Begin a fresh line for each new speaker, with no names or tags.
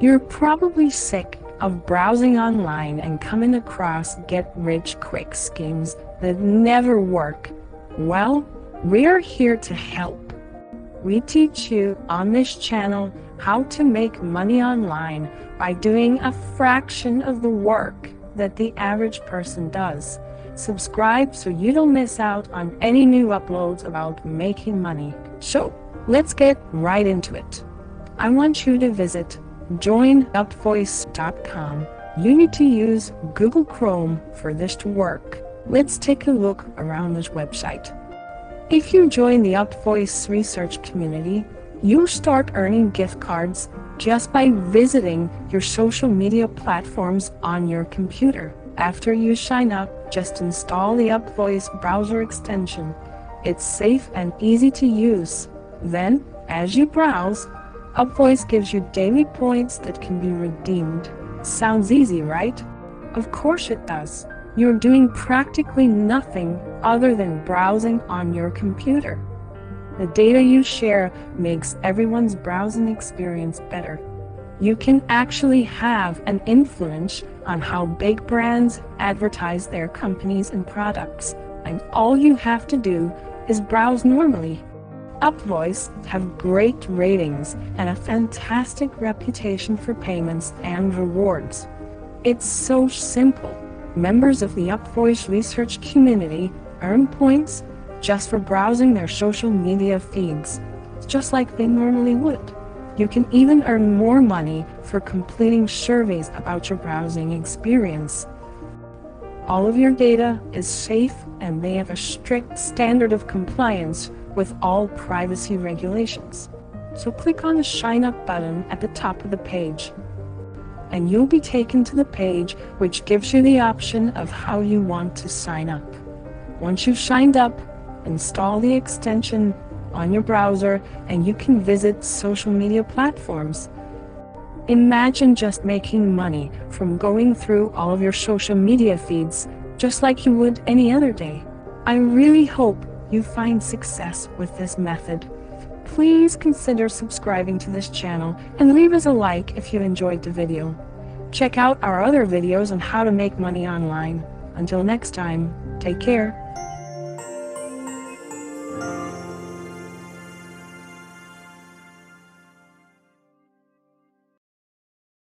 You're probably sick of browsing online and coming across get-rich-quick schemes that never work. Well, we're here to help. We teach you on this channel how to make money online by doing a fraction of the work that the average person does. Subscribe so you don't miss out on any new uploads about making money. So, let's get right into it. I want you to visit joinupvoice.com. You need to use Google Chrome for this to work. Let's take a look around this website. If you join the UpVoice research community, you'll start earning gift cards just by visiting your social media platforms on your computer. After you sign up, just install the UpVoice browser extension. It's safe and easy to use. Then, as you browse, UpVoice gives you daily points that can be redeemed. Sounds easy, right? Of course it does. You're doing practically nothing other than browsing on your computer. The data you share makes everyone's browsing experience better. You can actually have an influence on how big brands advertise their companies and products, and all you have to do is browse normally. UpVoice have great ratings and a fantastic reputation for payments and rewards. It's so simple. Members of the UpVoice research community earn points just for browsing their social media feeds, just like they normally would. You can even earn more money for completing surveys about your browsing experience. All of your data is safe and they have a strict standard of compliance with all privacy regulations. So click on the Sign Up button at the top of the page, and you'll be taken to the page which gives you the option of how you want to sign up. Once you've signed up, install the extension on your browser and you can visit social media platforms. Imagine just making money from going through all of your social media feeds just like you would any other day. I really hope you find success with this method. Please consider subscribing to this channel and leave us a like if you enjoyed the video. Check out our other videos on how to make money online. Until next time, take care.